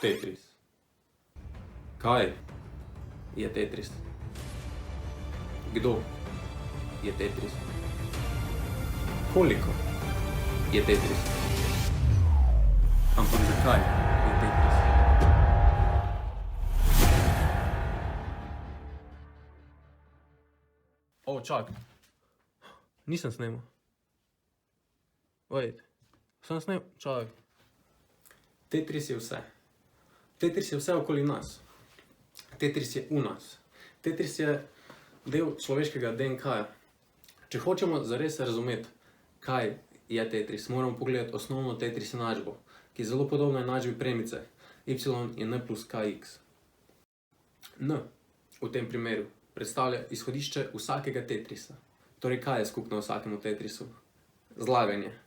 Tetris. Kaj je Tetris? Kdo je Tetris? Koliko je Tetris? Ampak zakaj je Tetris? O, čak. Nisem snemal. Wait. Sem snemal? Čak. Tetris je vse. Tetris je vse okoli nas. Tetris je v nas. Tetris je del človeškega DNK-ja. Če hočemo zares razumeti, kaj je Tetris, moramo pogledati osnovno Tetris enačbo, ki je zelo podobna enačbi premice. Y je n plus kx. N v tem primeru predstavlja izhodišče vsakega Tetrisa. Torej, kaj je skupno vsakemu Tetrisu? Zlaganje.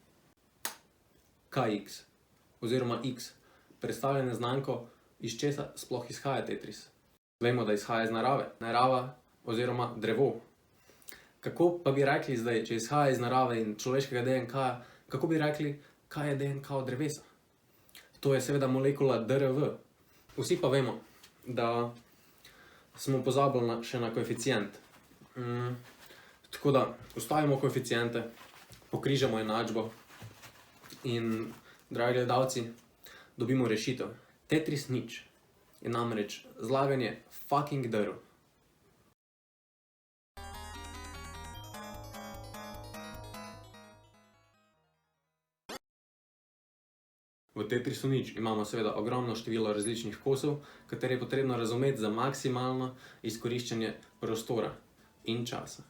Kx oziroma x predstavlja neznanko, iz česa sploh izhaja Tetris. Vemo, da izhaja iz narave. Narava oziroma drevo. Kako pa bi rekli zdaj, če izhaja iz narave in človeškega DNK-ja, kako bi rekli, kaj je DNK od drevesa? To je seveda molekula DRV. Vsi pa vemo, da smo pozabili še na koeficient. Tako da ustavimo koeficiente, pokrižamo enačbo in, dragi gledalci, dobimo rešitev. Tetris nič je namreč zlaganje fucking drv. V Tetrisu nič imamo seveda ogromno število različnih kosov, katere je potrebno razumeti za maksimalno izkoriščanje prostora in časa.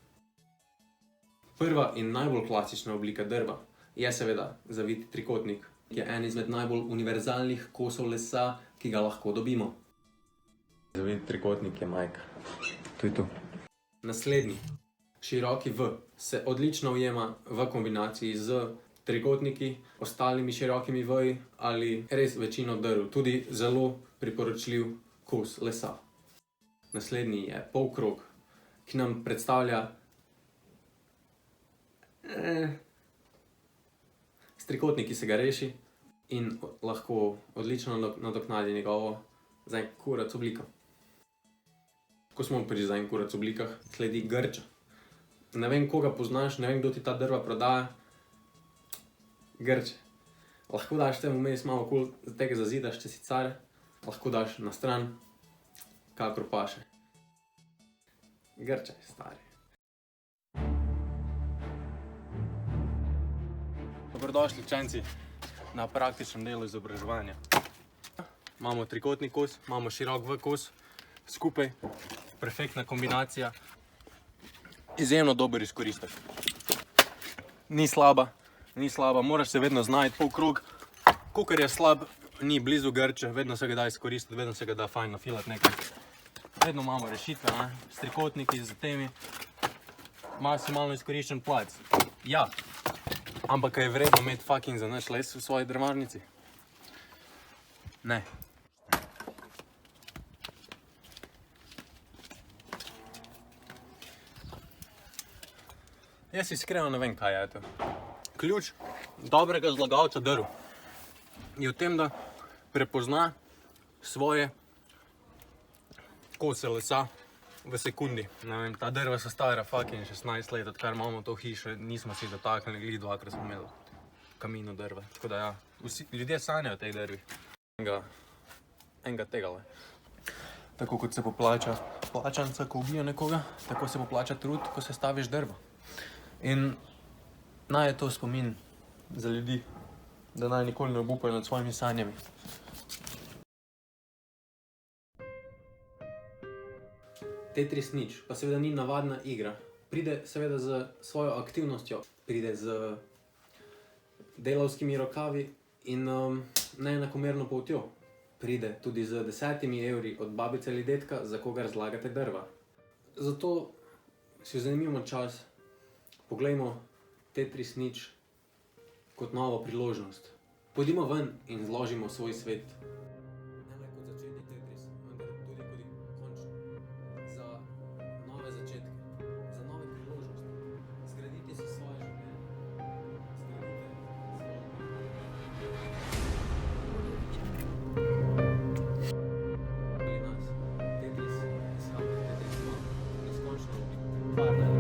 Prva in najbolj klasična oblika drva je seveda zaviti trikotnik, ki je en izmed najbolj univerzalnih kosov lesa, ki ga lahko dobimo. Zaviti trikotnik je majka. To je to. Naslednji, široki V, se odlično ujema v kombinaciji z trikotniki, ostalimi širokimi V-ji ali res večino drv, tudi zelo priporočljiv kos lesa. Naslednji je polkrog, ki nam predstavlja s trikotniki se ga reši in lahko odlično nadoknadi njegovo zaenkurac obliko. Ko smo pri zaenkurac oblikah, sledi grča. Ne vem, koga poznaš, ne vem, kdo ti ta drva prodaja. Grče. Lahko daš temu vmes malo okoli tega zazidaš, če si car, lahko daš na stran, kakor paše. Grča je stari. Dobrodošli, učenci, na praktičnem delu izobraževanja. Imamo trikotni kos, imamo širok V kos, skupaj, perfektna kombinacija, izjemno dober izkoristek. Ni slaba, moraš se vedno znajti polkrog, kakor je slab, ni blizu grče, vedno se ga da izkoristiti, vedno se ga da fajn nafilati nekaj. Vedno imamo rešitve, s trikotniki, z temi, maksimalno izkoriščen plac. Ja, ampak je vredno imeti fucking za naš les v svoji drvarnici? Ne. Jaz iskreno ne vem, kaj je to. Ključ dobrega zlagalca drv je v tem, da prepozna svoje kose lesa v sekundi. Ne vem, ta drva so stara fucking 16 let, odkar imamo to hišo, nismo si dotaknili, glih dvakrat smo imeli kamino drva. Tako da ja, ljudje sanjajo tej drvi. Enega tegale. Tako kot se poplača plačanca, ko ubija nekoga, tako se poplača trud, ko se staviš drvo. In naj je to spomin za ljudi, da naj nikoli ne obupajo nad svojimi sanjami. Tetris nič, pa seveda ni navadna igra. Pride seveda z svojo aktivnostjo, pride z delavskimi rokavi in neenakomerno poltjo. Pride tudi z 10 evri od babice ali dedka, za kogar zlagate drva. Zato si vzemimo čas, poglejmo Tetris nič kot novo priložnost. Pojdimo ven in zložimo svoj svet. Ne le kot začetni Tetris, vendar tudi kot končni. Za nove začetke, za nove priložnosti. Zgradite si svoje življenje. Zgradite svoje. Sparta.